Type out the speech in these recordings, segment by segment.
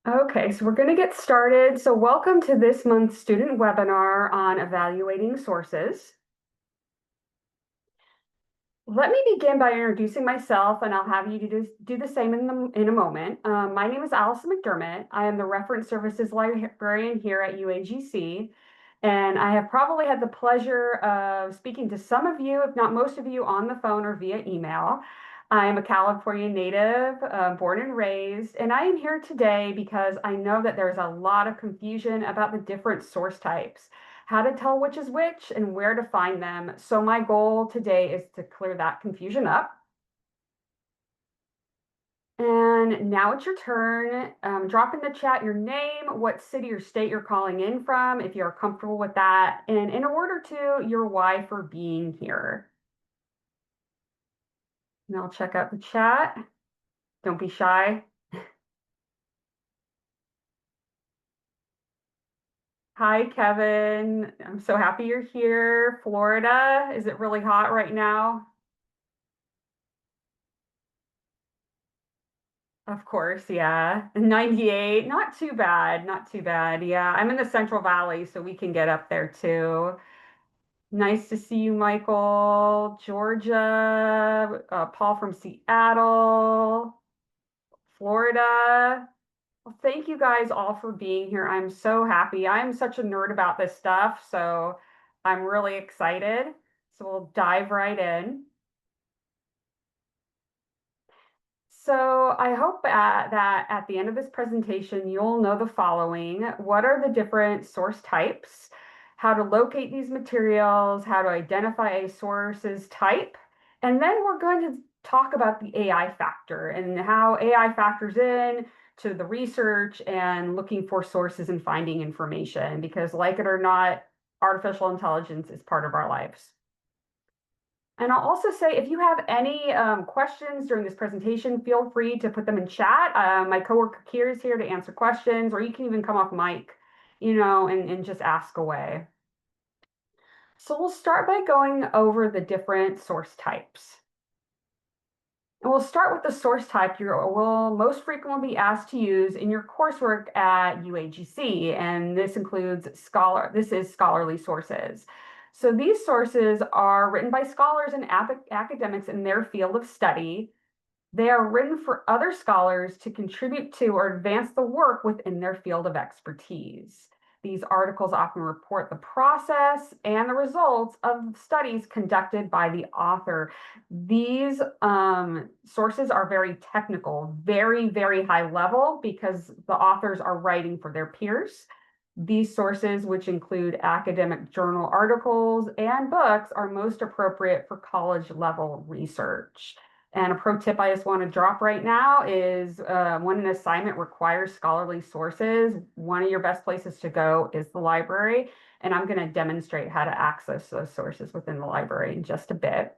Okay, so we're going to get started. So welcome to this month's student webinar on evaluating sources. Let me begin by introducing myself, and I'll have you do the same in a moment. My name is Allison McDermott. I am the Reference Services Librarian here at UAGC, and I have probably had the pleasure of speaking to some of you, if not most of you, on the phone or via email. I am a California native, born and raised, and I am here today because I know that there's a lot of confusion about the different source types, how to tell which is which, and where to find them. So my goal today is to clear that confusion up. And now it's your turn. Drop in the chat your name, what city or state you're calling in from, if you're comfortable with that, and in order to, your why for being here. And I'll check out the chat. Don't be shy. Hi, Kevin. I'm so happy you're here. Florida, is it really hot right now? Of course, yeah. 98, not too bad, not too bad. Yeah, I'm in the Central Valley, so we can get up there too. Nice to see you, Michael. Georgia, Paul from Seattle, Florida. Well, thank you guys all for being here. I'm so happy. I'm such a nerd about this stuff, so I'm really excited. So we'll dive right in. So I hope that at the end of this presentation, you'll know the following. What are the different source types? How to locate these materials, how to identify a source's type, and then we're going to talk about the AI factor and how AI factors in to the research and looking for sources and finding information, because like it or not, artificial intelligence is part of our lives. And I'll also say, if you have any questions during this presentation, feel free to put them in chat. My coworker Kier is here to answer questions, or you can even come off mic, and just ask away. So we'll start by going over the different source types. And we'll start with the source type you will most frequently be asked to use in your coursework at UAGC, and this includes scholarly sources. So these sources are written by scholars and academics in their field of study. They are written for other scholars to contribute to or advance the work within their field of expertise. These articles often report the process and the results of studies conducted by the author. These sources are very technical, very, very high level, because the authors are writing for their peers. These sources, which include academic journal articles and books, are most appropriate for college level research. And a pro tip I just want to drop right now is when an assignment requires scholarly sources, one of your best places to go is the library. And I'm going to demonstrate how to access those sources within the library in just a bit.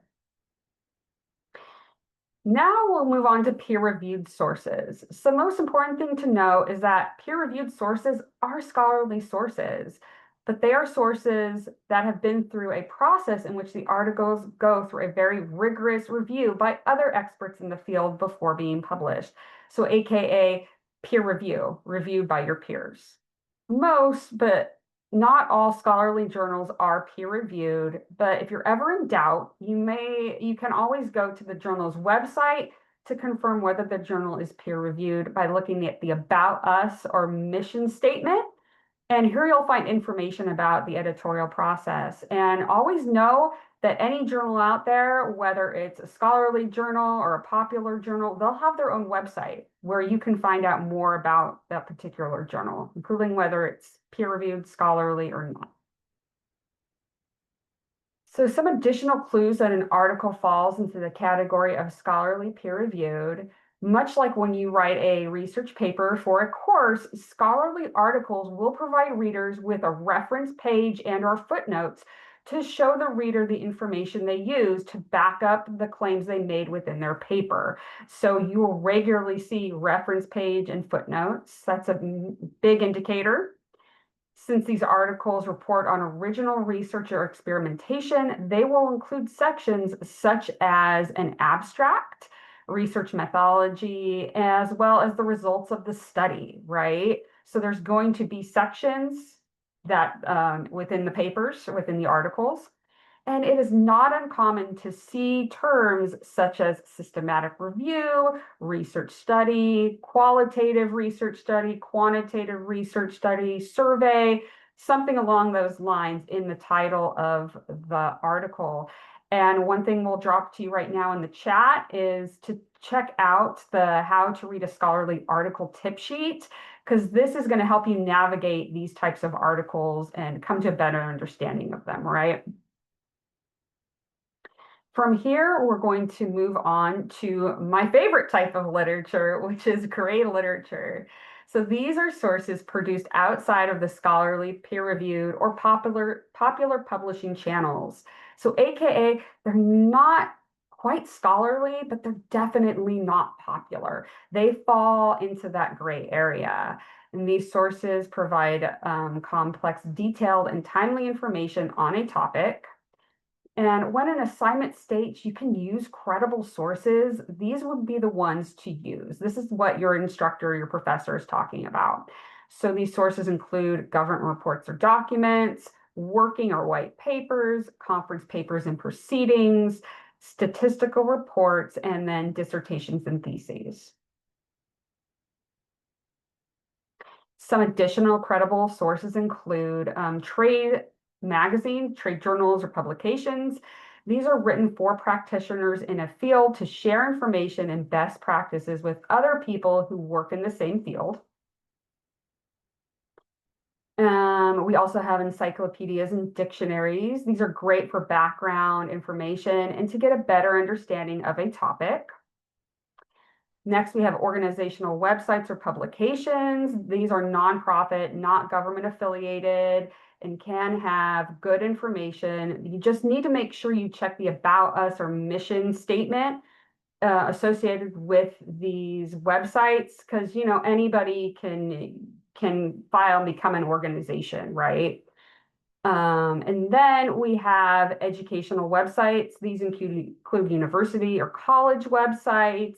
Now we'll move on to peer-reviewed sources. So the most important thing to know is that peer-reviewed sources are scholarly sources, but they are sources that have been through a process in which the articles go through a very rigorous review by other experts in the field before being published. So AKA peer review, reviewed by your peers. Most, but not all scholarly journals are peer-reviewed, but if you're ever in doubt, you can always go to the journal's website to confirm whether the journal is peer-reviewed by looking at the About Us or mission statement. And here you'll find information about the editorial process. And always know that any journal out there, whether it's a scholarly journal or a popular journal, they'll have their own website where you can find out more about that particular journal, including whether it's peer-reviewed, scholarly, or not. So some additional clues that an article falls into the category of scholarly peer-reviewed. Much like when you write a research paper for a course, scholarly articles will provide readers with a reference page and or footnotes to show the reader the information they use to back up the claims they made within their paper. So you will regularly see reference page and footnotes. That's a big indicator. Since these articles report on original research or experimentation, they will include sections such as an abstract, research methodology, as well as the results of the study, right? So there's going to be sections that within the papers, within the articles, and it is not uncommon to see terms such as systematic review, research study, qualitative research study, quantitative research study, survey, something along those lines in the title of the article. And one thing we'll drop to you right now in the chat is to check out the How to Read a Scholarly Article tip sheet, because this is going to help you navigate these types of articles and come to a better understanding of them, right? From here, we're going to move on to my favorite type of literature, which is grade literature. So these are sources produced outside of the scholarly, peer-reviewed, or popular publishing channels. So AKA, they're not quite scholarly, but they're definitely not popular. They fall into that gray area. And these sources provide complex, detailed, and timely information on a topic. And when an assignment states you can use credible sources, these would be the ones to use. This is what your instructor, your professor is talking about. So these sources include government reports or documents, working or white papers, conference papers and proceedings, statistical reports, and then dissertations and theses. Some additional credible sources include trade magazines, trade journals, or publications. These are written for practitioners in a field to share information and best practices with other people who work in the same field. We also have encyclopedias and dictionaries. These are great for background information and to get a better understanding of a topic. Next, we have organizational websites or publications. These are nonprofit, not government affiliated, and can have good information. You just need to make sure you check the About Us or mission statement associated with these websites, because anybody can file and become an organization, right? And then we have educational websites. These include university or college websites.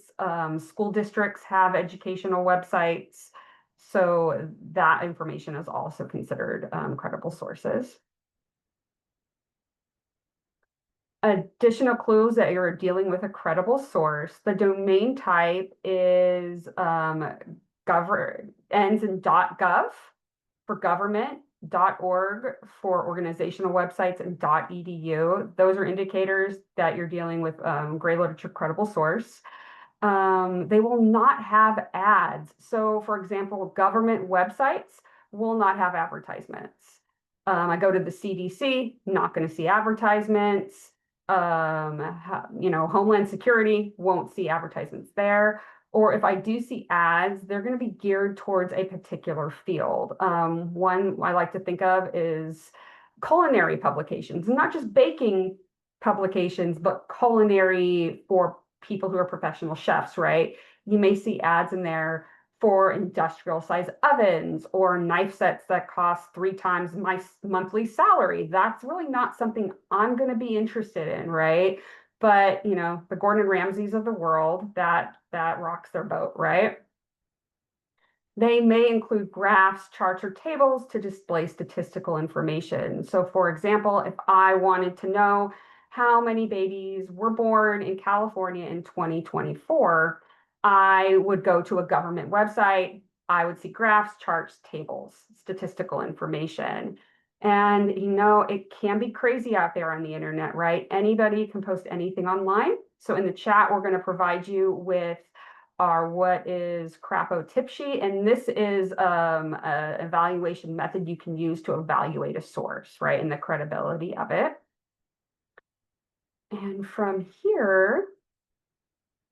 School districts have educational websites. So that information is also considered credible sources. Additional clues that you're dealing with a credible source. The domain type is ends in .gov for government, .org for organizational websites, and .edu. Those are indicators that you're dealing with grade literature credible source. They will not have ads. So, for example, government websites will not have advertisements. I go to the CDC, not going to see advertisements. Homeland Security won't see advertisements there. Or if I do see ads, they're going to be geared towards a particular field. One I like to think of is culinary publications, not just baking publications, but culinary for people who are professional chefs, right? You may see ads in there for industrial size ovens or knife sets that cost 3 times my monthly salary. That's really not something I'm going to be interested in, right? But the Gordon Ramsays of the world, that rocks their boat, right? They may include graphs, charts, or tables to display statistical information. So for example, if I wanted to know how many babies were born in California in 2024, I would go to a government website. I would see graphs, charts, tables, statistical information. And it can be crazy out there on the internet, right? Anybody can post anything online. So in the chat, we're going to provide you with our what is Crapo tip sheet. And this is an evaluation method you can use to evaluate a source, right? And the credibility of it. And from here,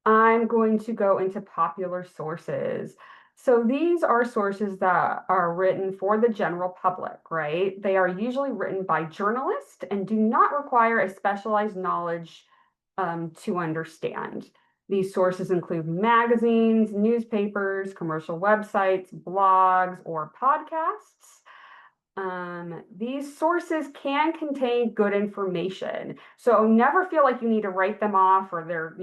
I'm going to go into popular sources. So these are sources that are written for the general public, right? They are usually written by journalists and do not require a specialized knowledge to understand. These sources include magazines, newspapers, commercial websites, blogs, or podcasts. These sources can contain good information. So never feel like you need to write them off or they're,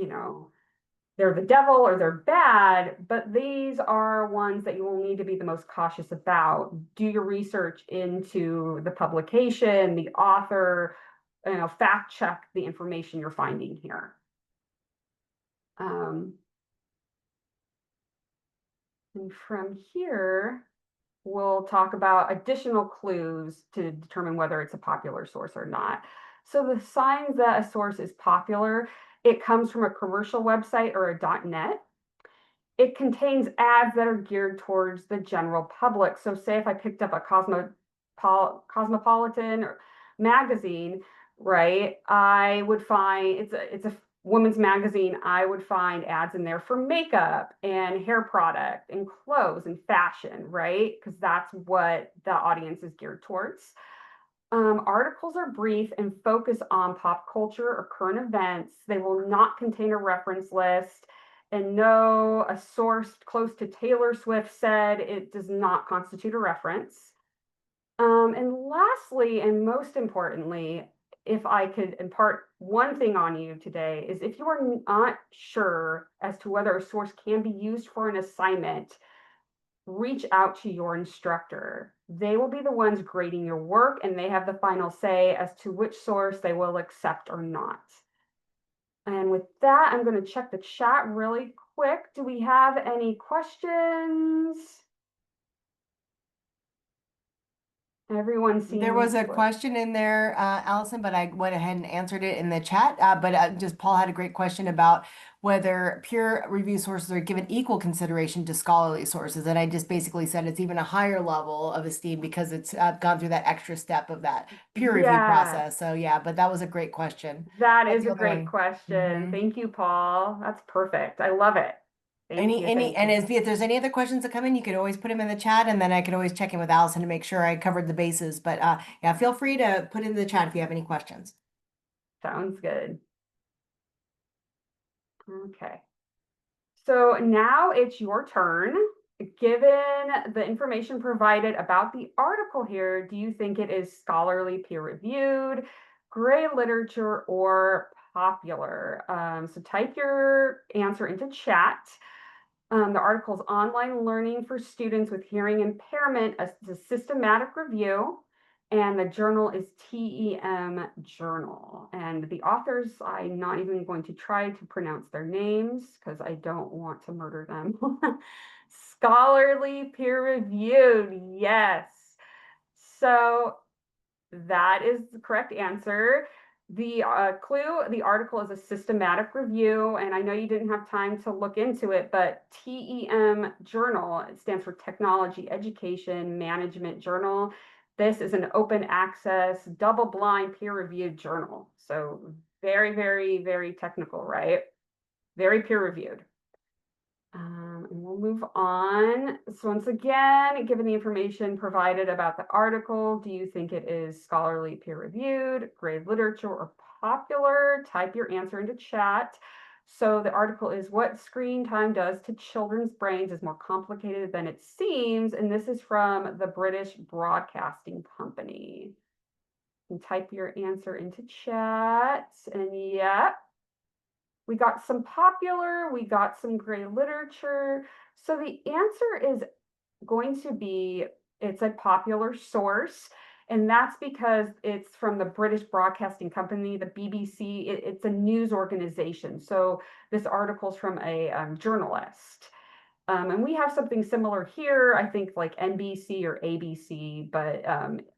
they're the devil or they're bad, but these are ones that you will need to be the most cautious about. Do your research into the publication, the author, fact check the information you're finding here. And from here, we'll talk about additional clues to determine whether it's a popular source or not. So the signs that a source is popular, it comes from a commercial website or a .net. It contains ads that are geared towards the general public. So say if I picked up a Cosmopolitan magazine, right? I would find it's a women's magazine. I would find ads in there for makeup and hair product and clothes and fashion, right? Because that's what the audience is geared towards. Articles are brief and focus on pop culture or current events. They will not contain a reference list. And no, a source close to Taylor Swift said it does not constitute a reference. And lastly, and most importantly, if I could impart one thing on you today, is if you are not sure as to whether a source can be used for an assignment, reach out to your instructor. They will be the ones grading your work, and they have the final say as to which source they will accept or not. And with that, I'm going to check the chat really quick. Do we have any questions? Everyone seems There was a question in there, Allison, but I went ahead and answered it in the chat. Just Paul had a great question about whether peer review sources are given equal consideration to scholarly sources. And I just basically said it's even a higher level of esteem because it's gone through that extra step of that peer review process. So yeah, but that was a great question. That That's is the a other great one. question. Mhm. Thank you, Paul. That's perfect. I love it. Thank you. Thank And you. if there's any other questions that come in, you could always put them in the chat, and then I could always check in with Allison to make sure I covered the bases. But yeah, feel free to put in the chat if you have any questions. Sounds good. Okay. So now it's your turn. Given the information provided about the article here, do you think it is scholarly peer-reviewed, gray literature, or popular? So type your answer into chat. The article is Online Learning for Students with Hearing Impairment, a systematic review. And the journal is TEM Journal. And the authors, I'm not even going to try to pronounce their names because I don't want to murder them. Scholarly peer reviewed, yes. So that is the correct answer. The clue, the article is a systematic review, and I know you didn't have time to look into it, but TEM Journal, it stands for Technology Education Management Journal. This is an open access, double blind peer reviewed journal. So very, very, very technical, right? Very peer reviewed. And we'll move on. So once again, given the information provided about the article, do you think it is scholarly peer-reviewed, grade literature, or popular? Type your answer into chat. So the article is What Screen Time Does to Children's Brains is More Complicated Than It Seems. And this is from the British Broadcasting Company. And type your answer into chat. And yeah, we got some popular, we got some gray literature. So the answer is going to be, it's a popular source. And that's because it's from the British Broadcasting Company, the BBC. It's a news organization. So this article's from a journalist. And we have something similar here, I think like NBC or ABC, but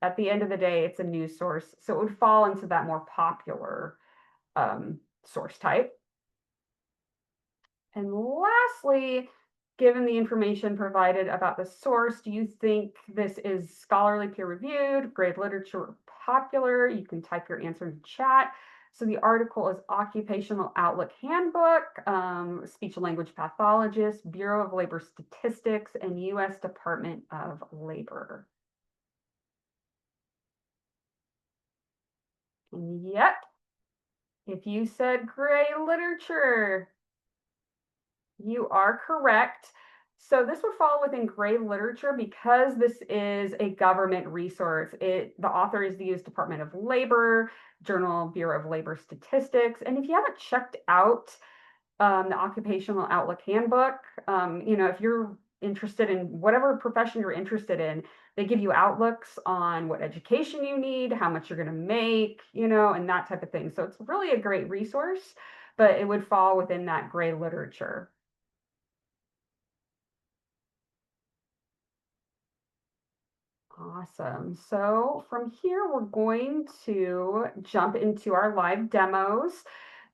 at the end of the day, it's a news source. So it would fall into that more popular source type. And lastly, given the information provided about the source, do you think this is scholarly peer-reviewed, grade literature, or popular? You can type your answer in the chat. So the article is Occupational Outlook Handbook, Speech and Language Pathologist, Bureau of Labor Statistics, and U.S. Department of Labor. And yep, if you said gray literature, you are correct. So this would fall within gray literature because this is a government resource. The author is the U.S. Department of Labor, Journal Bureau of Labor Statistics. And if you haven't checked out the Occupational Outlook Handbook. If you're interested in whatever profession you're interested in, they give you outlooks on what education you need, how much you're going to make, and that type of thing. So it's really a great resource, but it would fall within that gray literature. Awesome. So from here, we're going to jump into our live demos.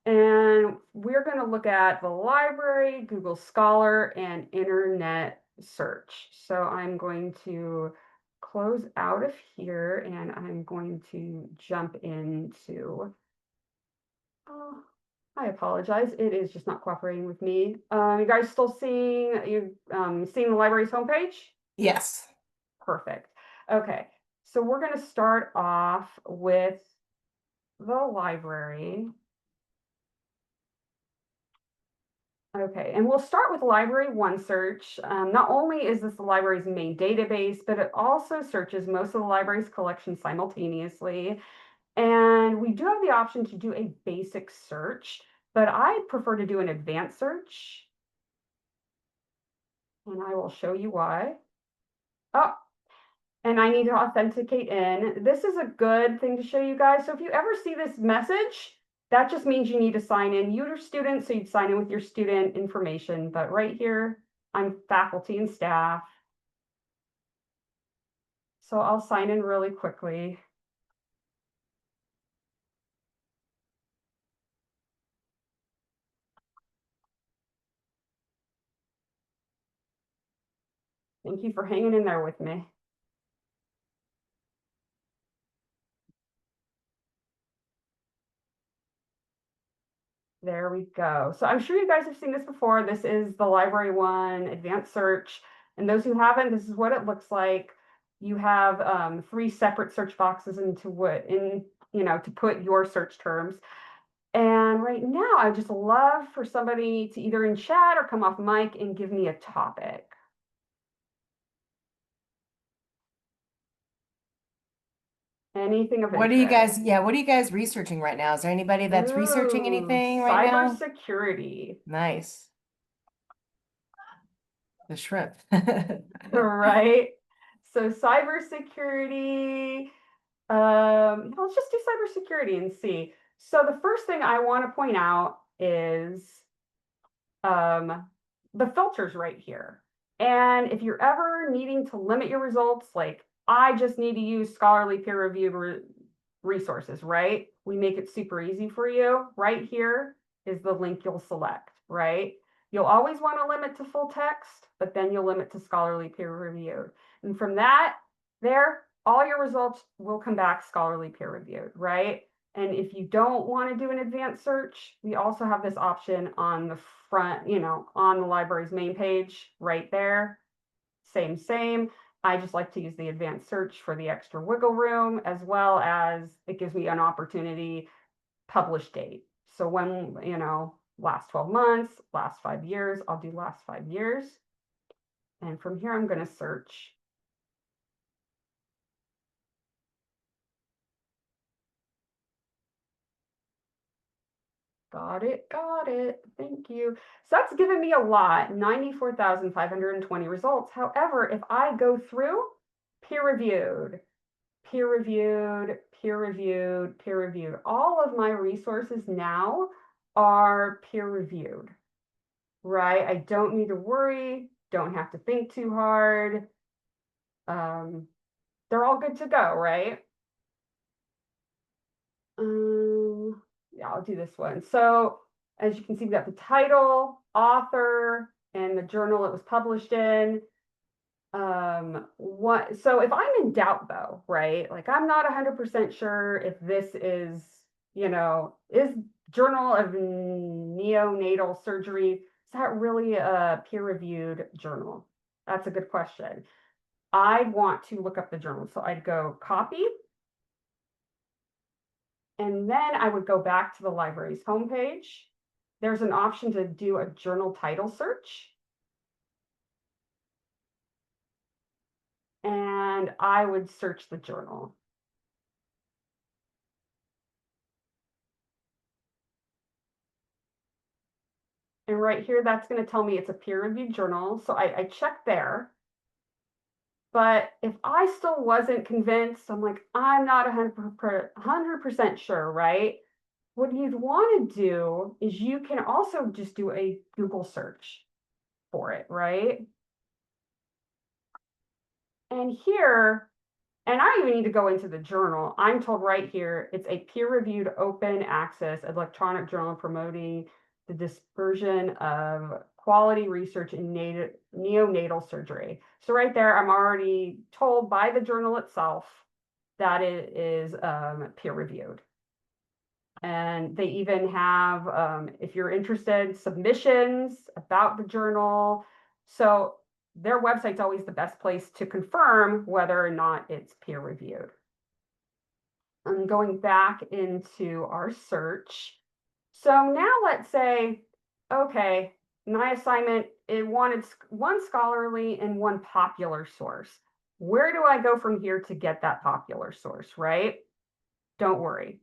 And we're going to look at the library, Google Scholar, and internet search. So I'm going to close out of here and I'm going to jump into, oh, I apologize. It is just not cooperating with me. You guys still seeing the library's homepage? Yes. Perfect. Okay. So we're going to start off with the library. Okay, and we'll start with Library OneSearch. Not only is this the library's main database, but it also searches most of the library's collections simultaneously. And we do have the option to do a basic search, but I prefer to do an advanced search. And I will show you why. Oh, and I need to authenticate in. This is a good thing to show you guys. So if you ever see this message, that just means you need to sign in. You're a student, so you'd sign in with your student information. But right here, I'm faculty and staff. So I'll sign in really quickly. Thank you for hanging in there with me. There we go. So I'm sure you guys have seen this before. This is the Library One Advanced Search. And those who haven't, this is what it looks like. You have 3 separate search boxes to put your search terms. And right now, I just love for somebody to either in chat or come off mic and give me a topic. Anything of What are you interest. guys researching right now? Is there anybody that's researching Ooh, anything right now? cybersecurity. Nice. The shrimp. Right? So cybersecurity, let's just do cybersecurity and see. So the first thing I want to point out is the filters right here. And if you're ever needing to limit your results, like I just need to use scholarly peer-reviewed resources, right? We make it super easy for you. Right here is the link you'll select, right? You'll always want to limit to full text, but then you'll limit to scholarly peer-reviewed. And from that, all your results will come back scholarly peer-reviewed, right? And if you don't want to do an advanced search, we also have this option on the front, on the library's main page right there. Same. I just like to use the advanced search for the extra wiggle room, as well as it gives me an opportunity, publish date. So when, last 12 months, last 5 years, I'll do last 5 years. And from here, I'm going to search. Got it. Thank you. So that's given me a lot, 94,520 results. However, if I go through peer-reviewed, all of my resources now are peer-reviewed, right? I don't need to worry, don't have to think too hard. They're all good to go, right? Yeah, I'll do this one. So as you can see, we got the title, author, and the journal it was published in. So if I'm in doubt though, right? Like I'm not 100% sure if this is, is Journal of Neonatal Surgery, is that really a peer-reviewed journal? That's a good question. I'd want to look up the journal. So I'd go copy. And then I would go back to the library's homepage. There's an option to do a journal title search. And I would search the journal. And right here, that's going to tell me it's a peer-reviewed journal. So I check there. But if I still wasn't convinced, I'm like, I'm not 100% sure, right? What you'd want to do is you can also just do a Google search for it, right? And here, and I don't even need to go into the journal. I'm told right here, it's a peer-reviewed open access electronic journal promoting the dispersion of quality research in neonatal surgery. So right there, I'm already told by the journal itself that it is peer-reviewed. And they even have, if you're interested, submissions about the journal. So their website's always the best place to confirm whether or not it's peer reviewed. I'm going back into our search. So now let's say, okay, my assignment, it wanted one scholarly and one popular source. Where do I go from here to get that popular source, right? Don't worry.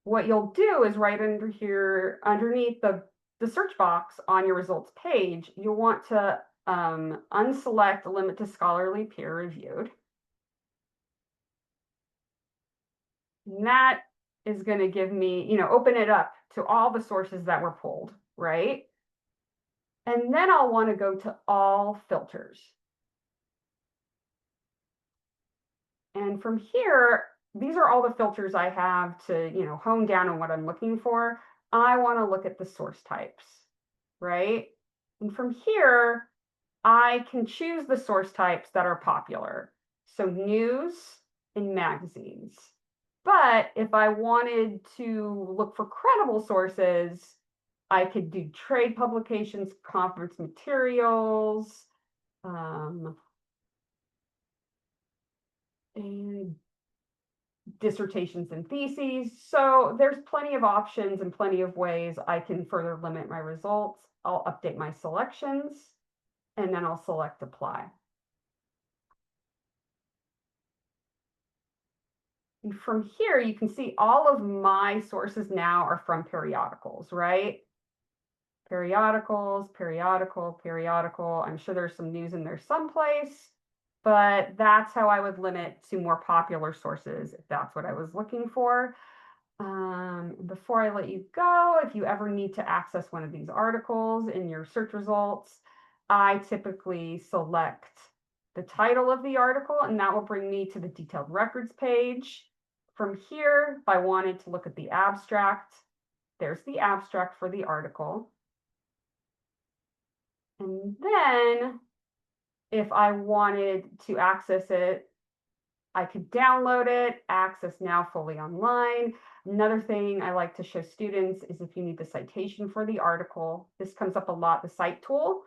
What you'll do is right under here, underneath the search box on your results page, you'll want to unselect limit to scholarly peer reviewed. And that is going to give me, open it up to all the sources that were pulled, right? And then I'll want to go to all filters. And from here, these are all the filters I have to, hone down on what I'm looking for. I want to look at the source types, right? And from here, I can choose the source types that are popular. So news and magazines. But if I wanted to look for credible sources, I could do trade publications, conference materials, and dissertations and theses. So there's plenty of options and plenty of ways I can further limit my results. I'll update my selections and then I'll select apply. And from here, you can see all of my sources now are from periodicals, right? Periodicals, periodical, periodical. I'm sure there's some news in there someplace, but that's how I would limit to more popular sources if that's what I was looking for. Before I let you go, if you ever need to access one of these articles in your search results, I typically select the title of the article, and that will bring me to the detailed records page. From here, if I wanted to look at the abstract, there's the abstract for the article. And then if I wanted to access it, I could download it, access now fully online. Another thing I like to show students is if you need the citation for the article, this comes up a lot, the cite tool.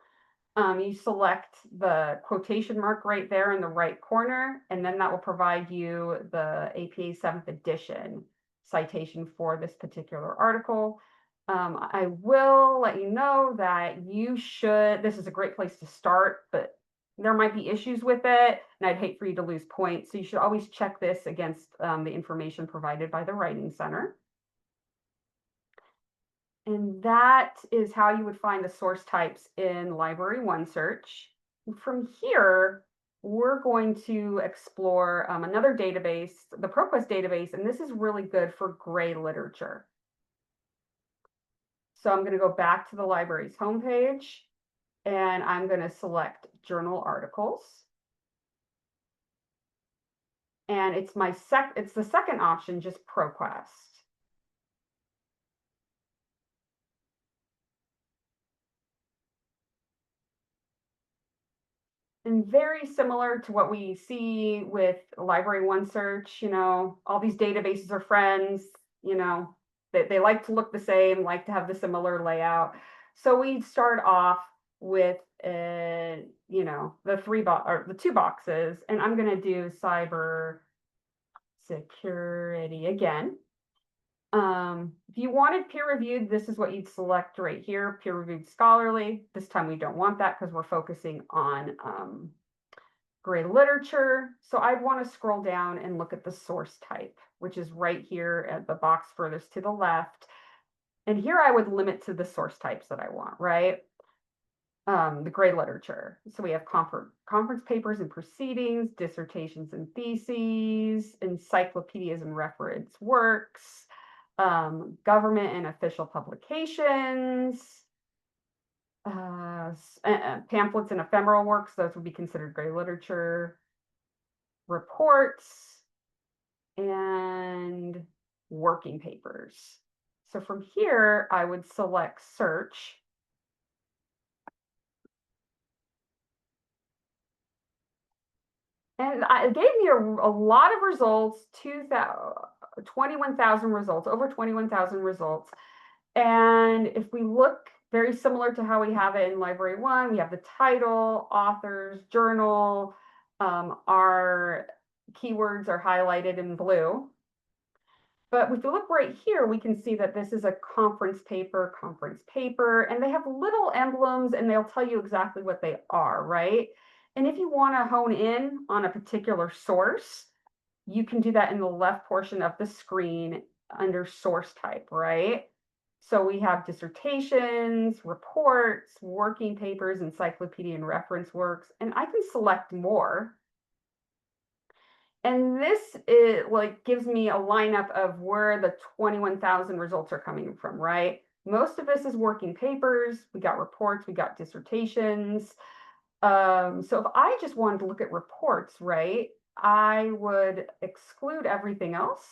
You select the quotation mark right there in the right corner, and then that will provide you the APA 7th edition citation for this particular article. I will let you know that this is a great place to start, but there might be issues with it, and I'd hate for you to lose points. So you should always check this against the information provided by the Writing Center. And that is how you would find the source types in Library OneSearch. From here, we're going to explore another database, the ProQuest database, and this is really good for gray literature. So I'm going to go back to the library's homepage, and I'm going to select journal articles. And it's the second option, just ProQuest. And very similar to what we see with Library OneSearch, all these databases are friends, they like to look the same, like to have the similar layout. So we start off with the two boxes, and I'm going to do cyber security again. If you wanted peer reviewed, this is what you'd select right here, peer reviewed scholarly. This time we don't want that because we're focusing on gray literature. So I'd want to scroll down and look at the source type, which is right here at the box furthest to the left. And here I would limit to the source types that I want, right? The gray literature. So we have conference papers and proceedings, dissertations and theses, encyclopedias and reference works, government and official publications, pamphlets and ephemeral works. Those would be considered gray literature, reports, and working papers. So from here, I would select search. And it gave me a lot of results, 21,000 results, over 21,000 results. And if we look very similar to how we have it in Library One, we have the title, authors, journal, our keywords are highlighted in blue. But if you look right here, we can see that this is a conference paper, and they have little emblems and they'll tell you exactly what they are, right? And if you want to hone in on a particular source, you can do that in the left portion of the screen under source type, right? So we have dissertations, reports, working papers, encyclopedia and reference works, and I can select more. And this gives me a lineup of where the 21,000 results are coming from, right? Most of this is working papers. We got reports, we got dissertations. So if I just wanted to look at reports, right, I would exclude everything else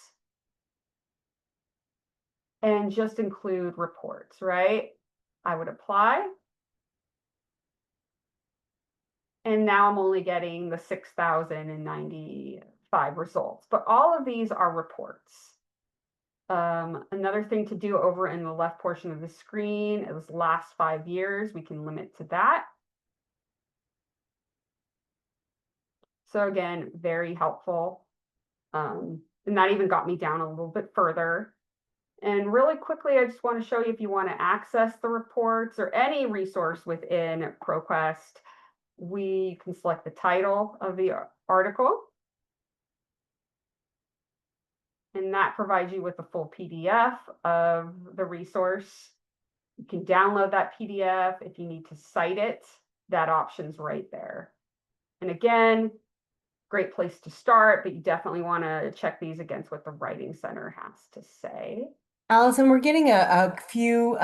and just include reports, right? I would apply. And now I'm only getting the 6,095 results, but all of these are reports. Another thing to do over in the left portion of the screen is last 5 years. We can limit to that. So again, very helpful. And that even got me down a little bit further. And really quickly, I just want to show you if you want to access the reports or any resource within ProQuest, we can select the title of the article. And that provides you with the full PDF of the resource. You can download that PDF if you need to cite it. That option's right there. And again, great place to start, but you definitely want to check these against what the Writing Center has to say. Allison, we're getting a few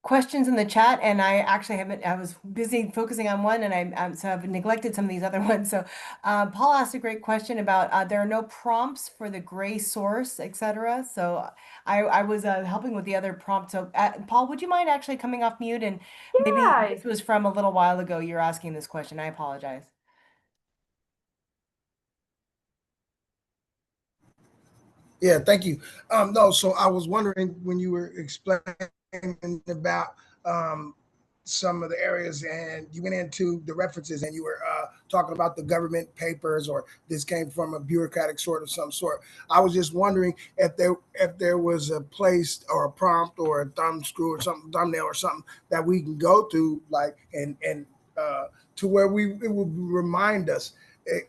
questions in the chat, and I actually haven't. I was busy focusing on one, and so I've neglected some of these other ones. So, Paul asked a great question about there are no prompts for the gray source, etc. So, I was helping with the other prompt. So, Paul, would you mind actually coming off mute? And maybe Yeah, this was from a little while ago. You're asking this question. I apologize. Yeah, thank you. No, so I was wondering when you were explaining about some of the areas and you went into the references and you were talking about the government papers or this came from a bureaucratic sort of some sort. I was just wondering if there was a place or a prompt or a thumb screw or something, thumbnail or something that we can go to like and to where it would remind us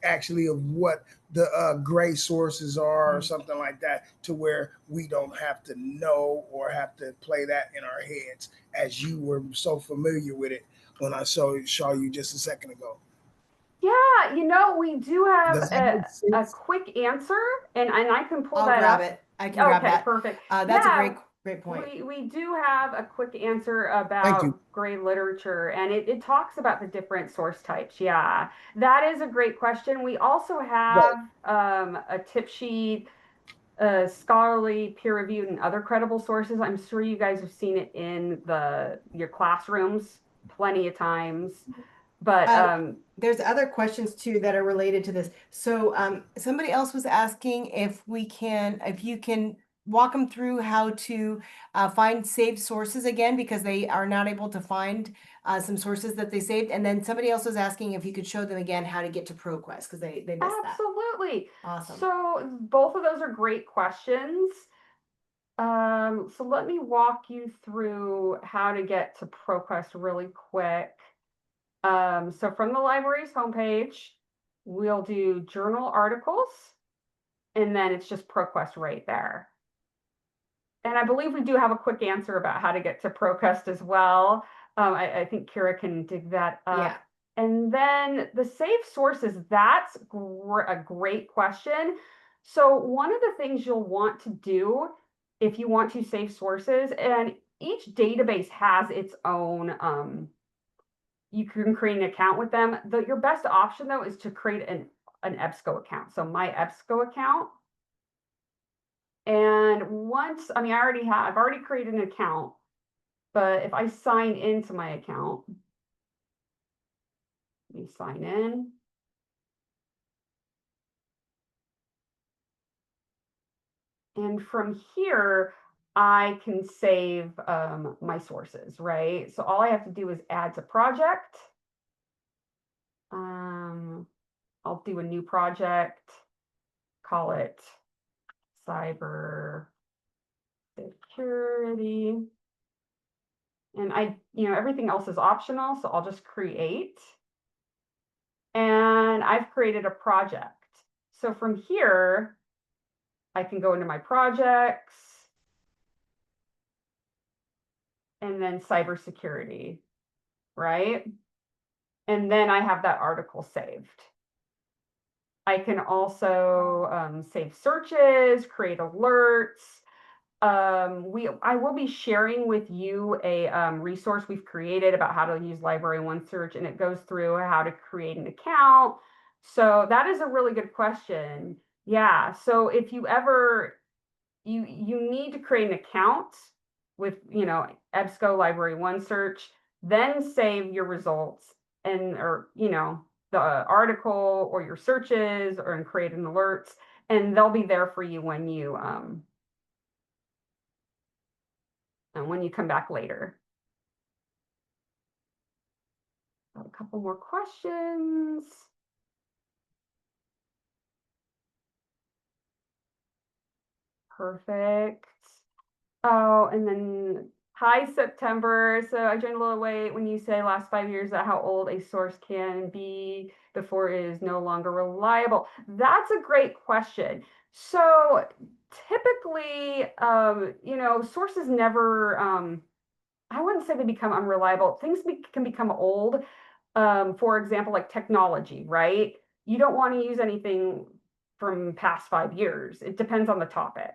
actually of what the gray sources are or something like that to where we don't have to know or have to play that in our heads as you were so familiar with it when I saw you just a second ago. yeah, we do have Does that make a sense? quick answer, and I can pull I'll that grab up. it. I can grab Okay, that. perfect. That's a Yeah, great point. we do have a quick answer Thank you. about gray literature, and it talks about the different source types. Yeah, that is a great question. We also Right. have a tip sheet, scholarly, peer-reviewed, and other credible sources. I'm sure you guys have seen it in your classrooms plenty of times. But There's other questions too that are related to this. So somebody else was asking if you can walk them through how to find saved sources again because they are not able to find some sources that they saved. And then somebody else was asking if you could show them again how to get to ProQuest because they missed that. absolutely. Awesome. So both of those are great questions. So let me walk you through how to get to ProQuest really quick. So from the library's homepage, we'll do journal articles, and then it's just ProQuest right there. And I believe we do have a quick answer about how to get to ProQuest as well. I think Kira can dig that up. Yeah. And then the safe sources, that's a great question. So one of the things you'll want to do if you want to save sources, and each database has its own, you can create an account with them. Your best option though is to create an EBSCO account. So my EBSCO account. And once, I mean, I've already created an account, but if I sign into my account, let me sign in. And from here, I can save my sources, right? So all I have to do is add to project. I'll do a new project, call it cyber security. And everything else is optional, so I'll just create. And I've created a project. So from here, I can go into my projects and then cybersecurity, right? And then I have that article saved. I can also save searches, create alerts. I will be sharing with you a resource we've created about how to use Library OneSearch, and it goes through how to create an account. So that is a really good question. Yeah. So if you ever you need to create an account with EBSCO Library OneSearch, then save your results or the article or your searches and create an alerts, and they'll be there for you when you come back later. Got a couple more questions. Perfect. Oh, and then hi, September. So I joined a little late when you say last 5 years that how old a source can be before it is no longer reliable. That's a great question. So typically, sources never, I wouldn't say they become unreliable. Things can become old. For example, like technology, right? You don't want to use anything from past 5 years. It depends on the topic.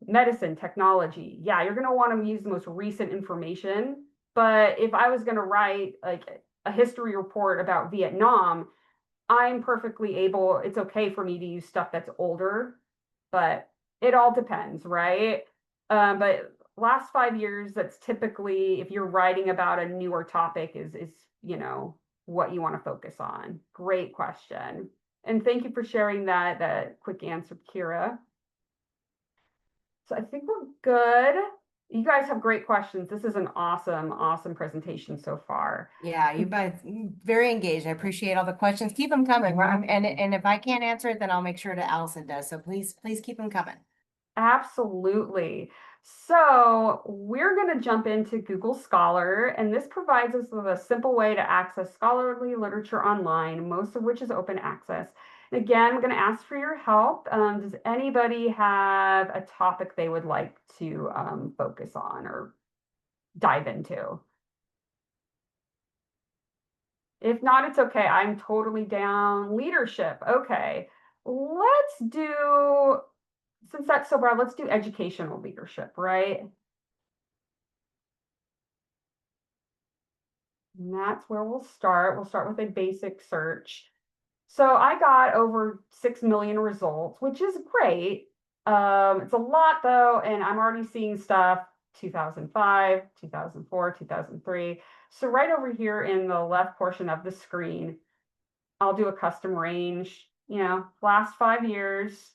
Medicine, technology. Yeah, you're going to want to use the most recent information. But if I was going to write like a history report about Vietnam, I'm perfectly able, it's okay for me to use stuff that's older, but it all depends, right? But last 5 years, that's typically, if you're writing about a newer topic, is what you want to focus on. Great question. And thank you for sharing that quick answer, Kira. So I think we're good. You guys have great questions. This is an awesome presentation so far. Yeah, you guys very engaged. I appreciate all the questions. Keep them coming. And if I can't answer it, then I'll make sure that Allison does. So please keep them coming. Absolutely. So we're going to jump into Google Scholar, and this provides us with a simple way to access scholarly literature online, most of which is open access. And again, I'm going to ask for your help. Does anybody have a topic they would like to focus on or dive into? If not, it's okay. I'm totally down. Leadership. Okay. Since that's so broad, let's do educational leadership, right? And that's where we'll start. We'll start with a basic search. So I got over 6 million results, which is great. It's a lot though, and I'm already seeing stuff 2005, 2004, 2003. So right over here in the left portion of the screen, I'll do a custom range, last 5 years.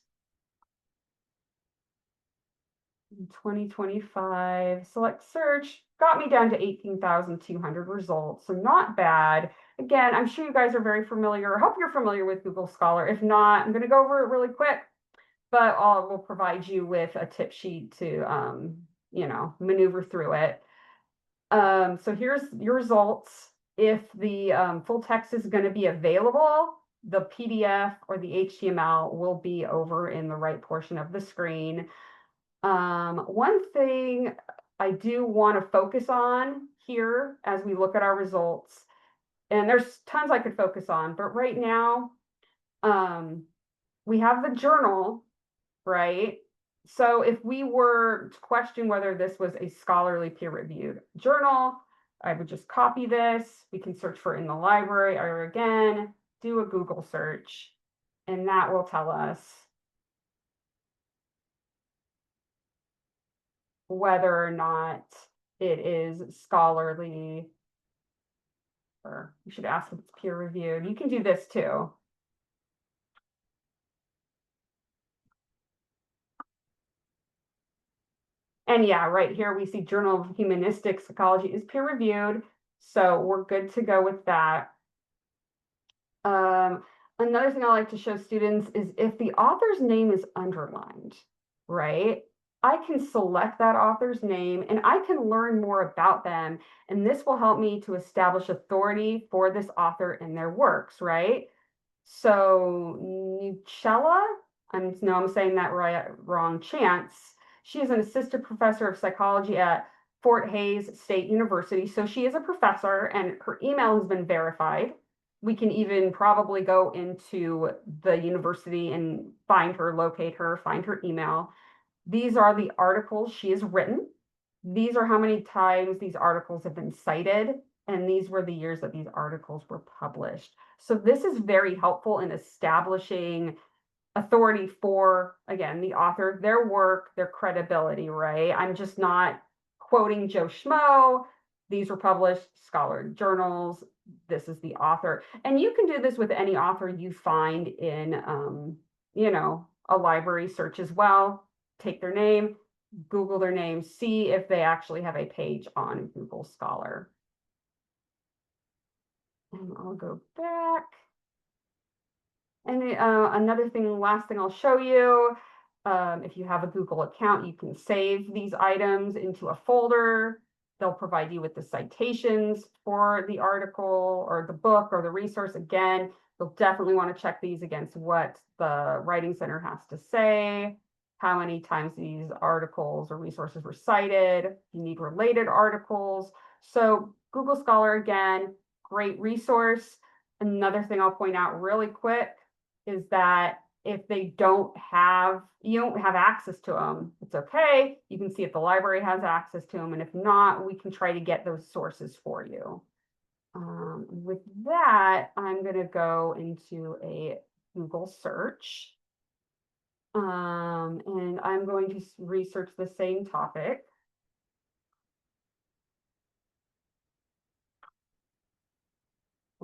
2025, select search, got me down to 18,200 results. So not bad. Again, I'm sure you guys are very familiar. I hope you're familiar with Google Scholar. If not, I'm going to go over it really quick, but we'll provide you with a tip sheet to, maneuver through it. So here's your results. If the full text is going to be available, the PDF or the HTML will be over in the right portion of the screen. One thing I do want to focus on here as we look at our results, and there's tons I could focus on, but right now, we have the journal, right? So if we were to question whether this was a scholarly peer-reviewed journal, I would just copy this. We can search for it in the library, or again, do a Google search, and that will tell us whether or not it is scholarly, or you should ask if it's peer reviewed. You can do this too. And yeah, right here we see Journal of Humanistic Psychology is peer reviewed. So we're good to go with that. Another thing I like to show students is if the author's name is underlined, right? I can select that author's name and I can learn more about them. And this will help me to establish authority for this author and their works, right? So Nucella, I'm saying that right, wrong, Chance. She is an assistant professor of psychology at Fort Hays State University. So she is a professor and her email has been verified. We can even probably go into the university and find her, locate her, find her email. These are the articles she has written. These are how many times these articles have been cited, and these were the years that these articles were published. So this is very helpful in establishing authority for, again, the author, their work, their credibility, right? I'm just not quoting Joe Schmo. These were published scholarly journals. This is the author. And you can do this with any author you find in, a library search as well. Take their name, Google their name, see if they actually have a page on Google Scholar. And I'll go back. And another thing, last thing I'll show you, if you have a Google account, you can save these items into a folder. They'll provide you with the citations for the article or the book or the resource. Again, you'll definitely want to check these against what the Writing Center has to say, how many times these articles or resources were cited. You need related articles. So Google Scholar, again, great resource. Another thing I'll point out really quick is that if you don't have access to them, it's okay. You can see if the library has access to them. And if not, we can try to get those sources for you. With that, I'm going to go into a Google search. And I'm going to research the same topic.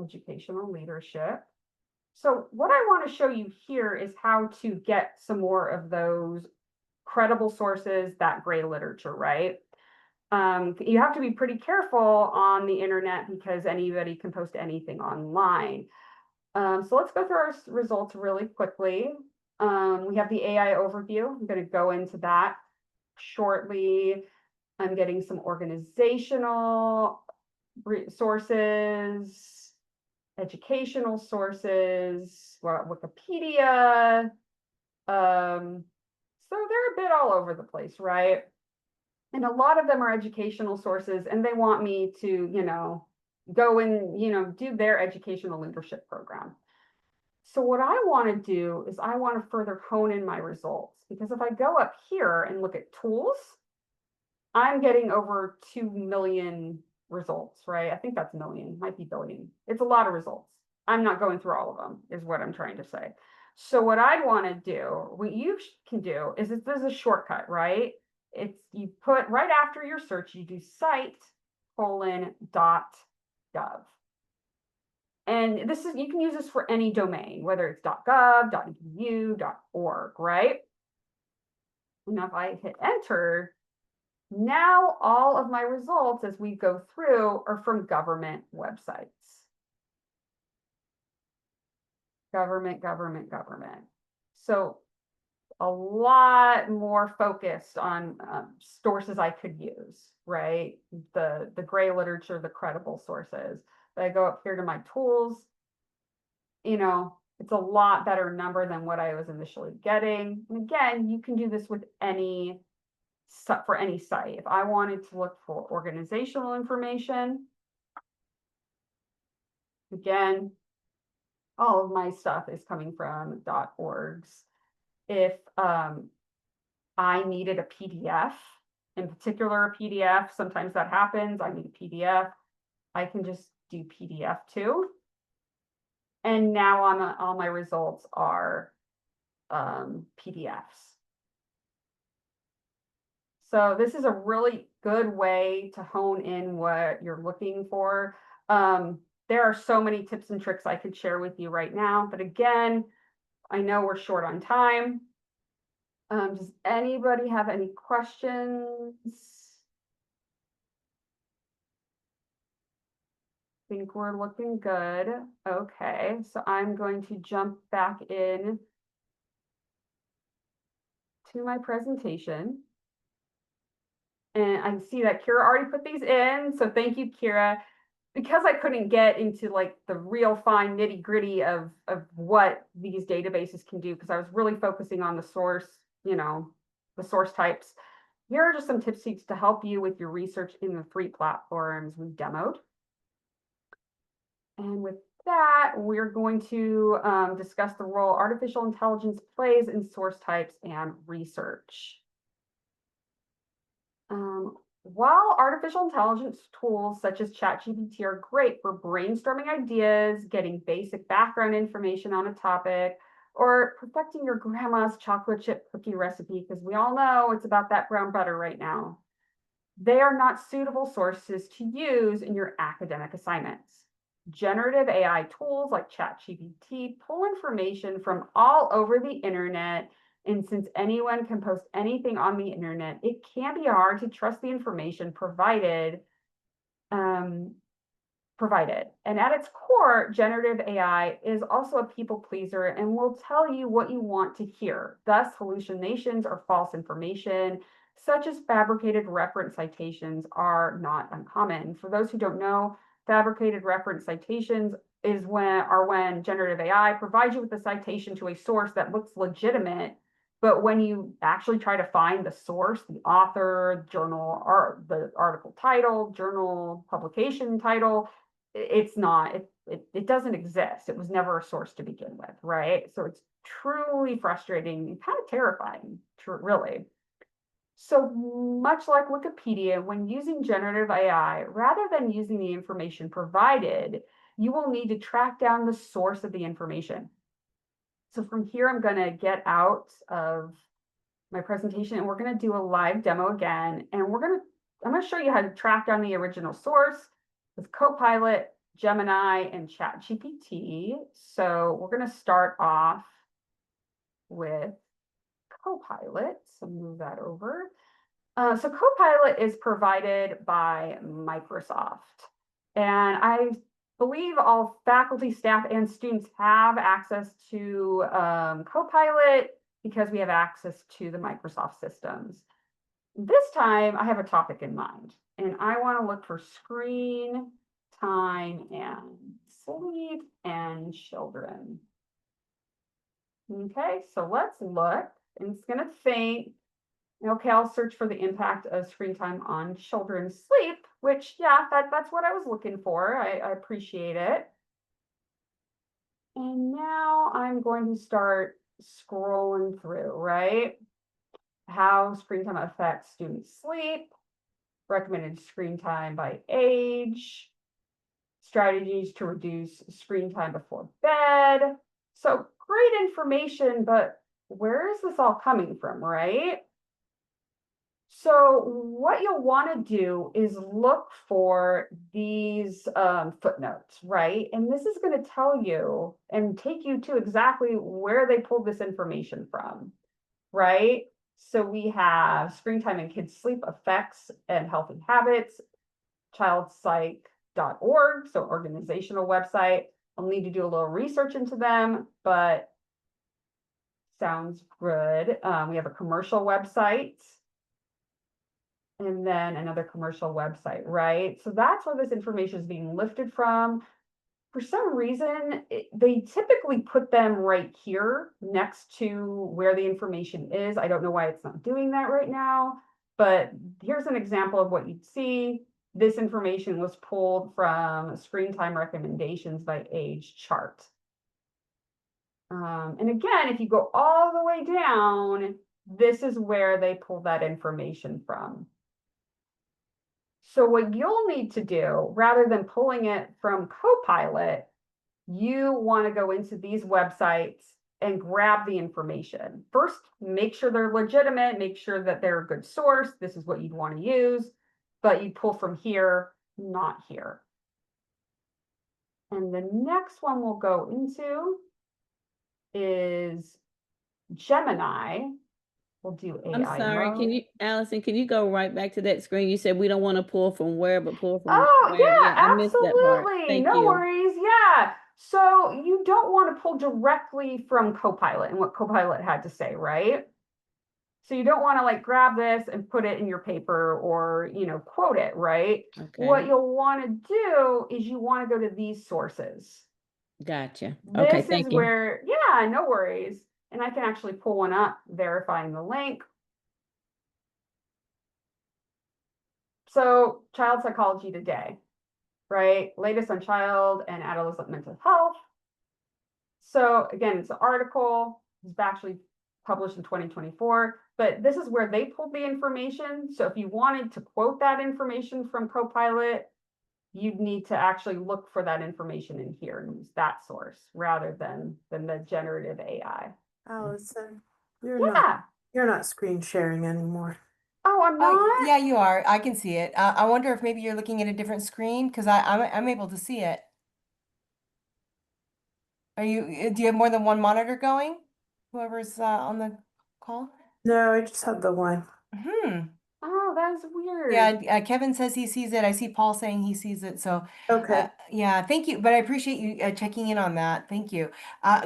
Educational leadership. So what I want to show you here is how to get some more of those credible sources, that gray literature, right? You have to be pretty careful on the internet because anybody can post anything online. So let's go through our results really quickly. We have the AI overview. I'm going to go into that shortly. I'm getting some organizational sources, educational sources, Wikipedia. So they're a bit all over the place, right? And a lot of them are educational sources, and they want me to, go and, do their educational leadership program. So what I want to do is I want to further hone in my results, because if I go up here and look at tools, I'm getting over 2 million results, right? I think that's million, might be billion. It's a lot of results. I'm not going through all of them, is what I'm trying to say. So what I'd want to do, what you can do is there's a shortcut, right? It's you put right after your search, you do cite:.gov. And this is, you can use this for any domain, whether it's .gov, .edu, .org, right? Now if I hit enter, now all of my results as we go through are from government websites. Government. So a lot more focused on sources I could use, right? The gray literature, the credible sources. But I go up here to my tools, it's a lot better number than what I was initially getting. And again, you can do this with any for any site. If I wanted to look for organizational information, again, all of my stuff is coming from .orgs. If I needed a PDF, in particular a PDF, sometimes that happens, I need a PDF, I can just do PDF too. And now all my results are PDFs. So this is a really good way to hone in what you're looking for. There are so many tips and tricks I could share with you right now, but again, I know we're short on time. Does anybody have any questions? I think we're looking good. Okay, so I'm going to jump back in to my presentation. And I see that Kira already put these in, so thank you, Kira. Because I couldn't get into like the real fine nitty gritty of what these databases can do, because I was really focusing on the source, the source types. Here are just some tips to help you with your research in the 3 platforms we demoed. And with that, we're going to discuss the role artificial intelligence plays in source types and research. While artificial intelligence tools such as ChatGPT are great for brainstorming ideas, getting basic background information on a topic, or perfecting your grandma's chocolate chip cookie recipe, because we all know it's about that brown butter right now, they are not suitable sources to use in your academic assignments. Generative AI tools like ChatGPT pull information from all over the internet. And since anyone can post anything on the internet, it can be hard to trust the information provided. And at its core, generative AI is also a people pleaser and will tell you what you want to hear. Thus, hallucinations or false information, such as fabricated reference citations, are not uncommon. For those who don't know, fabricated reference citations are when generative AI provides you with a citation to a source that looks legitimate, but when you actually try to find the source, the author, journal, or the article title, journal publication title, it doesn't exist. It was never a source to begin with, right? So it's truly frustrating and kind of terrifying, really. So much like Wikipedia, when using generative AI, rather than using the information provided, you will need to track down the source of the information. So from here, I'm going to get out of my presentation and we're going to do a live demo again. And I'm going to show you how to track down the original source with Copilot, Gemini, and ChatGPT. So we're going to start off with Copilot. So move that over. So Copilot is provided by Microsoft. And I believe all faculty, staff, and students have access to Copilot because we have access to the Microsoft systems. This time, I have a topic in mind, and I want to look for screen time and sleep and children. Okay, so let's look, and it's going to think, okay, I'll search for the impact of screen time on children's sleep, which, yeah, that's what I was looking for. I appreciate it. And now I'm going to start scrolling through, right? How screen time affects student sleep, recommended screen time by age, strategies to reduce screen time before bed. So great information, but where is this all coming from, right? So what you'll want to do is look for these footnotes, right? And this is going to tell you and take you to exactly where they pulled this information from, right? So we have screen time and kids' sleep effects and healthy habits, childpsych.org, so organizational website. I'll need to do a little research into them, but sounds good. We have a commercial website. And then another commercial website, right? So that's where this information is being lifted from. For some reason, they typically put them right here next to where the information is. I don't know why it's not doing that right now. But here's an example of what you'd see. This information was pulled from Screen Time Recommendations by Age chart. And again, if you go all the way down, this is where they pull that information from. So what you'll need to do, rather than pulling it from Copilot, you want to go into these websites and grab the information. First, make sure they're legitimate, make sure that they're a good source. This is what you'd want to use, but you pull from here, not here. And the next one we'll go into is Gemini. We'll do AI I'm sorry, mode. can you, Allison, can you go right back to that screen? You said we don't want to pull from where, but pull from Oh, where. yeah, I missed that part. absolutely. Thank No you. worries. Yeah. So you don't want to pull directly from Copilot and what Copilot had to say, right? So you don't want to like grab this and put it in your paper or, quote it, right? Okay, What you'll want to do is you want to go to these sources. gotcha. Okay, This is thank you. where, yeah, no worries. And I can actually pull one up, verifying the link. So Child Psychology Today, right? Latest on child and adolescent mental health. So again, it's an article. It's actually published in 2024, but this is where they pulled the information. So if you wanted to quote that information from Copilot, you'd need to actually look for that information in here and use that source rather than the generative AI. Allison, Yeah. you're not screen sharing anymore. Oh, I'm Oh, not? yeah, you are. I can see it. I wonder if maybe you're looking at a different screen because I'm able to see it. Are you, do you have more than one monitor going? Whoever's on the call? No, I just have the one. Hmm. Oh, that's weird. Yeah, Kevin says he sees it. I see Paul saying he sees it. So, Okay. yeah, thank you. But I appreciate you checking in on that. Thank you.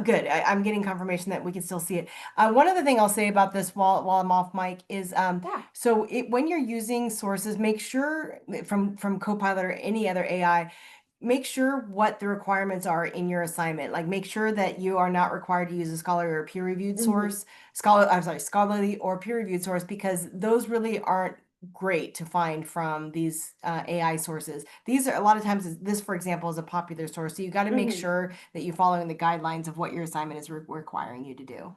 Good. I'm getting confirmation that we can still see it. One other thing I'll say about this while I'm off mic is, Yeah. so when you're using sources, make sure from Copilot or any other AI, make sure what the requirements are in your assignment. Like make sure that you are not required to use a scholarly or peer-reviewed Mhm. source, scholarly or peer-reviewed source, because those really aren't great to find from these AI sources. These are a lot of times this, for example, is a popular source. So you got to make Mhm. sure that you're following the guidelines of what your assignment is requiring you to do.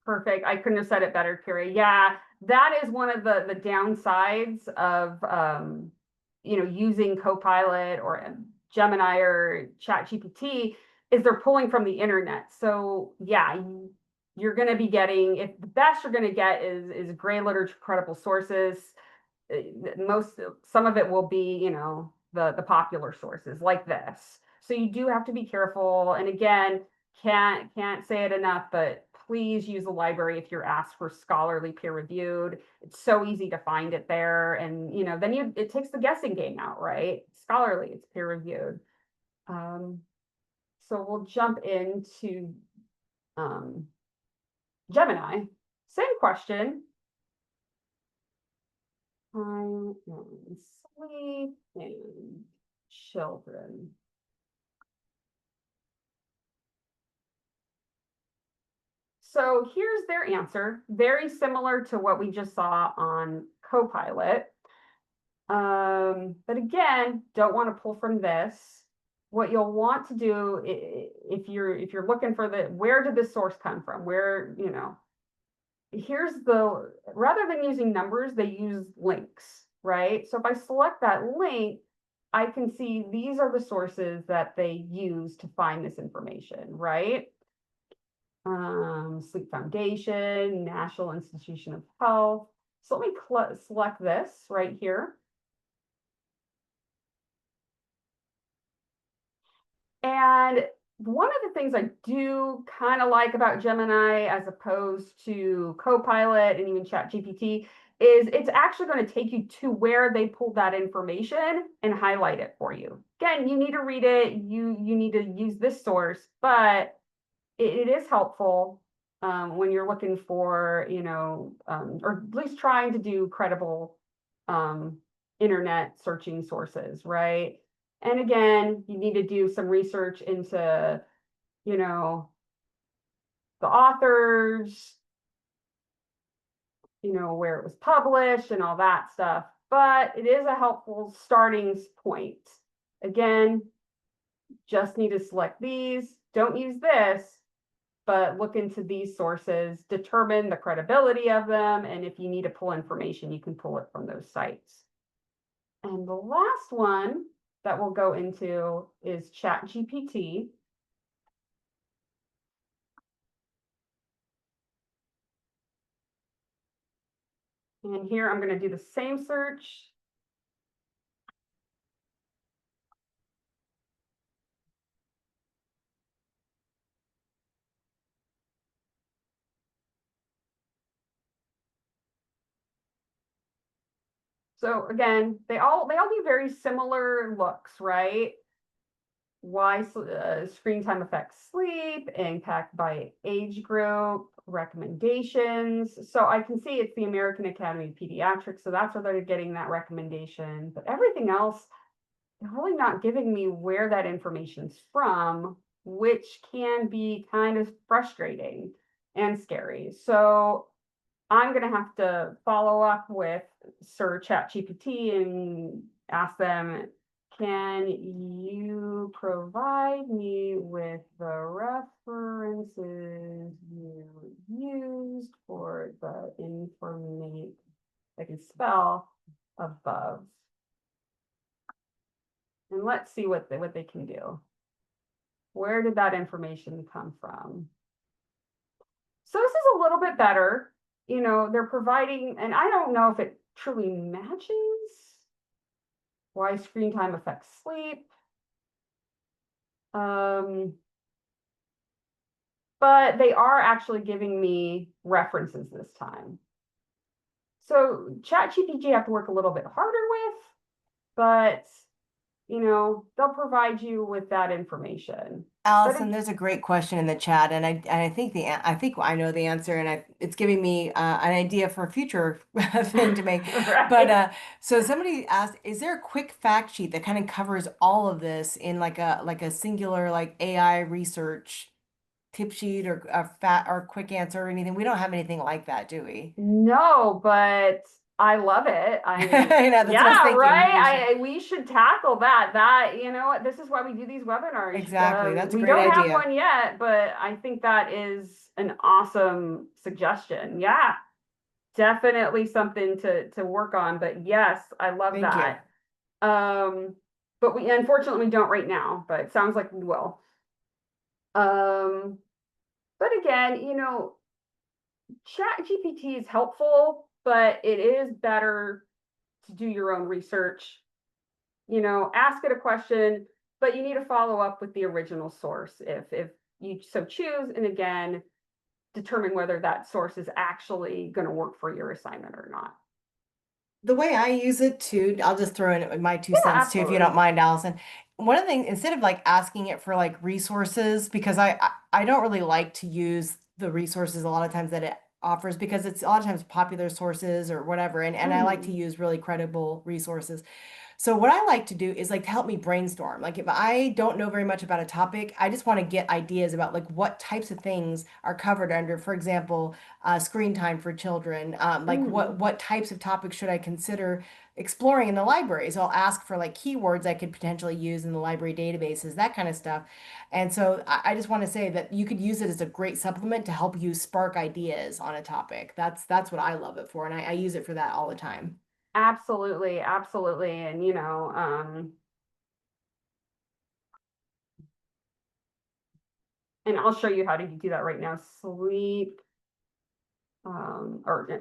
Perfect. I couldn't have said it better, Kira. Yeah, that is one of the downsides of using Copilot or Gemini or ChatGPT is they're pulling from the internet. So yeah, you're going to be getting, if the best you're going to get is gray literature, credible sources. Some of it will be, the popular sources like this. So you do have to be careful. And again, can't say it enough, but please use the library if you're asked for scholarly peer reviewed. It's so easy to find it there. And then it takes the guessing game out, right? Scholarly, it's peer reviewed. So we'll jump into Gemini. Same question. Time and sleep and children. So here's their answer, very similar to what we just saw on Copilot. But again, don't want to pull from this. What you'll want to do if you're looking for where did this source come from? Where, rather than using numbers, they use links, right? So if I select that link, I can see these are the sources that they use to find this information, right? Sleep Foundation, National Institution of Health. So let me select this right here. And one of the things I do kind of like about Gemini as opposed to Copilot and even ChatGPT is it's actually going to take you to where they pulled that information and highlight it for you. Again, you need to read it, you need to use this source, but it is helpful when you're looking for, or at least trying to do credible internet searching sources, right? And again, you need to do some research into, the authors, you know, where it was published and all that stuff, but it is a helpful starting point. Again, just need to select these, don't use this, but look into these sources, determine the credibility of them, and if you need to pull information, you can pull it from those sites. And the last one that we'll go into is ChatGPT. And here I'm going to do the same search. So again, they all do very similar looks, right? Why screen time affects sleep, impact by age group, recommendations. So I can see it's the American Academy of Pediatrics, so that's where they're getting that recommendation. But everything else, they're really not giving me where that information's from, which can be kind of frustrating and scary. So I'm going to have to follow up with Sir ChatGPT and ask them, can you provide me with the references you used for the information I can spell above? And let's see what they can do. Where did that information come from? So this is a little bit better. You know, they're providing, and I don't know if it truly matches why screen time affects sleep. But they are actually giving me references this time. So ChatGPT you have to work a little bit harder with, but you know, they'll provide you with that information. Allison, there's a great question in the chat, and I think I think I know the answer, and it's giving me an idea for a future thing to make. Right. But so somebody asked, is there a quick fact sheet that kind of covers all of this in like a singular like AI research tip sheet or a quick answer or anything? We don't have anything like that, do we? No, but I love it. I mean, I know, that's what I was yeah, thinking. right. We should tackle that. You know what, this is why we do these webinars. Exactly. That's a we great don't have idea. one yet, but I think that is an awesome suggestion. Yeah, definitely something to work on. But yes, I love Thank you. that. But we unfortunately don't right now, but it sounds like we will. But again, you know, ChatGPT is helpful, but it is better to do your own research. You know, ask it a question, but you need to follow up with the original source if you so choose, and again, determine whether that source is actually going to work for your assignment or not. The way I use it too, I'll just throw in my 2 Yeah, cents too, if you absolutely. don't mind, Allison. One of the things, instead of like asking it for like resources, because I don't really like to use the resources a lot of times that it offers, because it's a lot of times popular sources or whatever, and I like to use really credible resources. So what I like to do is like to help me brainstorm. Like if I don't know very much about a topic, I just want to get ideas about like what types of things are covered under, for example, screen time for children. Like what types of topics should I consider exploring in the library? So I'll ask for like keywords I could potentially use in the library databases, that kind of stuff. And so I just want to say that you could use it as a great supplement to help you spark ideas on a topic. That's what I love it for, and I use it for that all the time. Absolutely, absolutely. And you know, and I'll show you how to do that right now. Sleep, or no,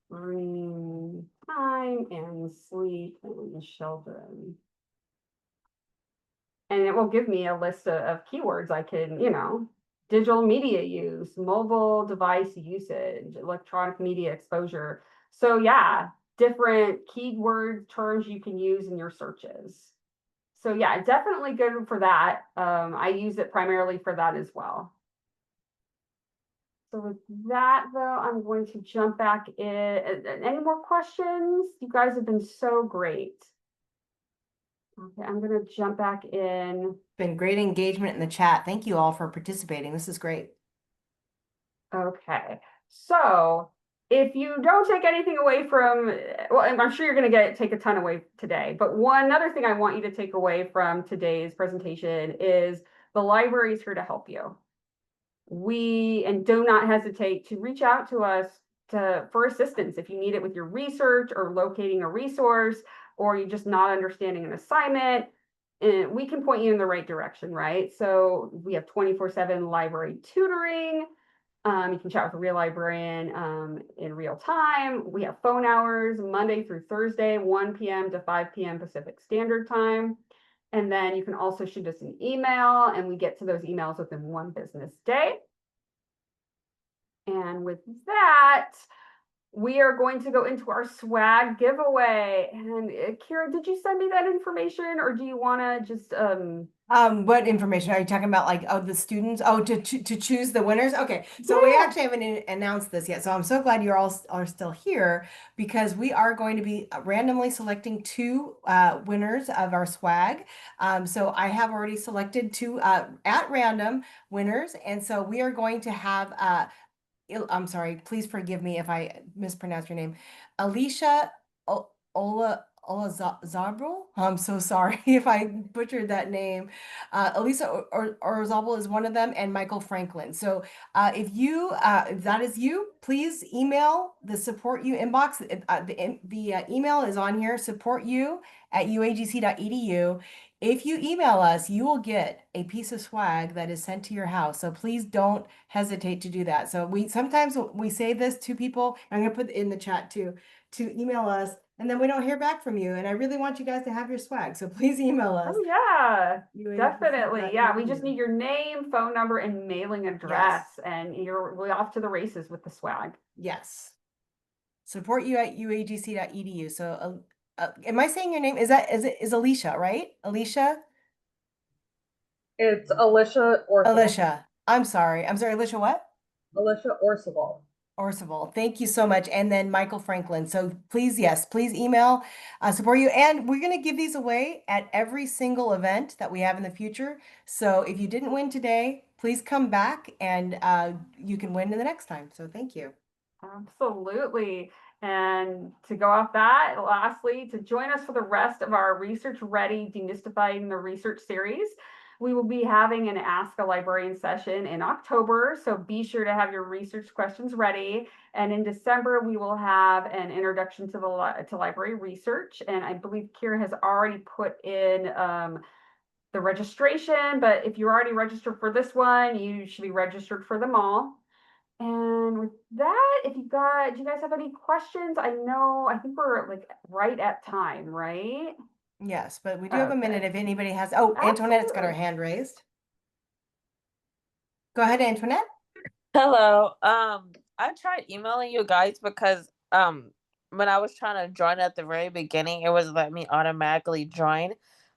screen time and sleep and children. And it will give me a list of keywords I can, you know, digital media use, mobile device usage, electronic media exposure. So yeah, different keyword terms you can use in your searches. So yeah, definitely good for that. I use it primarily for that as well. So with that though, I'm going to jump back in. Any more questions? You guys have been so great. Okay, I'm gonna jump back in. Been great engagement in the chat. Thank you all for participating. This is great. Okay, so if you don't take anything away from, well, I'm sure you're going to take a ton away today, but one other thing I want you to take away from today's presentation is the library is here to help you. And do not hesitate to reach out to us for assistance if you need it with your research or locating a resource, or you're just not understanding an assignment. And we can point you in the right direction, right? So we have 24/7 library tutoring. You can chat with a real librarian in real time. We have phone hours Monday through Thursday, 1 p.m. to 5 p.m. Pacific Standard Time. And then you can also shoot us an email, and we get to those emails within 1 business day. And with that, we are going to go into our swag giveaway. And Kira, did you send me that information, or do you want to just What information are you talking about? Like, oh, the students, to choose the winners? Okay, so we Yeah. actually haven't announced this yet. So I'm so glad you're all are still here, because we are going to be randomly selecting 2 winners of our swag. So I have already selected 2 at random winners, and so we are going to have I'm sorry, please forgive me if I mispronounce your name. Alicia Olazabal. I'm so sorry if I butchered that name. Elisa Orzabal is one of them, and Michael Franklin. So if that is you, please email the support you inbox. The email is on here, supportyou@uagc.edu. If you email us, you will get a piece of swag that is sent to your house. So please don't hesitate to do that. So sometimes we say this to people, I'm gonna put it in the chat too, to email us, and then we don't hear back from you. And I really want you guys to have your swag. So please email us. Oh yeah, definitely. Yeah, we just UAGC.edu. need your name, phone number, and mailing address, and we're off to the races with the swag. Yes. Support you at uagc.edu. So am I saying your name? Is Alicia, right? Alicia? It's Alicia Orcival. Alicia. I'm sorry. Alicia what? Alicia Orcival. Orcival. Thank you so much. And then Michael Franklin. So please, yes, please email support you. And we're going to give these away at every single event that we have in the future. So if you didn't win today, please come back and you can win in the next time. So thank you. Absolutely. And to go off that, lastly, to join us for the rest of our Research Ready Demystifying the Research series, we will be having an Ask a Librarian session in October. So be sure to have your research questions ready. And in December, we will have an introduction to library research. And I believe Kira has already put in the registration, but if you're already registered for this one, you should be registered for them all. And with that, do you guys have any questions? I think we're like right at time, right? Yes, but we do have a minute Okay. if anybody has. Oh, Antoinette's got her Absolutely. hand raised. Go ahead, Antoinette. Hello. I tried emailing you guys because when I was trying to join at the very beginning, it was letting me automatically join,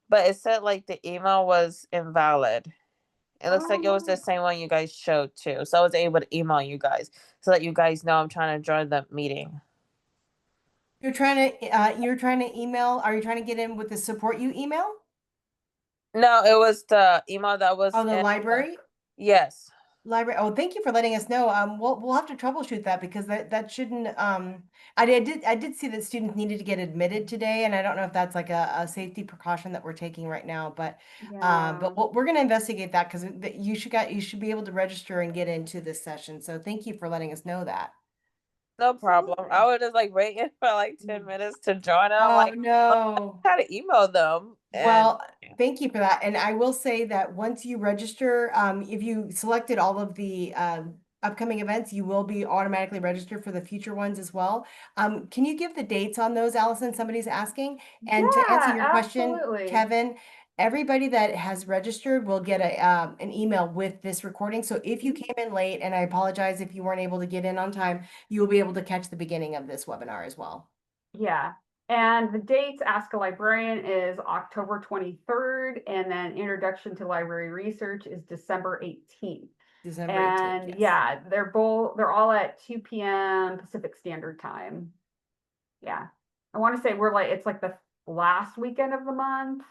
but it said like the email was invalid. It looks like it was the same one you guys showed too. So I was able to email you guys so that you guys know I'm trying to join the meeting. You're trying to email. Are you trying to get in with the support you email? No, it was the email that was Oh, the in library? Yes. Library. Oh, thank you for letting us know. We'll have to troubleshoot that, because that shouldn't. I did see that students needed to get admitted today, and I don't know if that's like a safety precaution that we're taking right now. But Yeah. we're going to investigate that, because you should be able to register and get into this session. So thank you for letting us know that. No problem. I was just like waiting for like 10 minutes to join. I'm Oh like, no. how to email them. Well, thank you for that. And I will say that once you register, if you selected all of the upcoming events, you will be automatically registered for the future ones as well. Can you give the dates on those, Allison? Somebody's asking. And to answer Yeah, your question, absolutely. Kevin, everybody that has registered will get an email with this recording. So if you came in late, and I apologize if you weren't able to get in on time, you will be able to catch the beginning of this webinar as well. Yeah. And the dates, Ask a Librarian is October 23rd, and then Introduction to Library Research is December 18th. December 18th, And yes. yeah, they're all at 2 p.m. Pacific Standard Time. Yeah. I want to say it's like the last weekend of the month,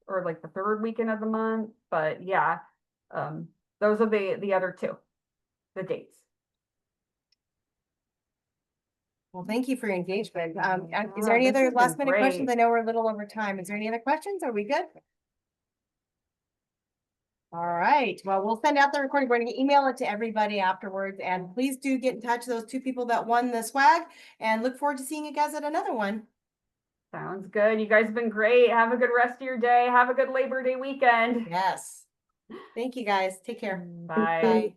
or like the third weekend of the month. But yeah, those are the other two, the dates. Well, thank you for your engagement. Is there Yeah, any this other has been last minute questions? great. I know we're a little over time. Is there any other questions? Are we good? All right. Well, we'll send out the recording. We're going to email it to everybody afterwards. And please do get in touch with those 2 people that won the swag, and look forward to seeing you guys at another one. Sounds good. You guys have been great. Have a good rest of your day. Have a good Labor Day weekend. Yes. Thank you guys. Take care. Bye. Bye.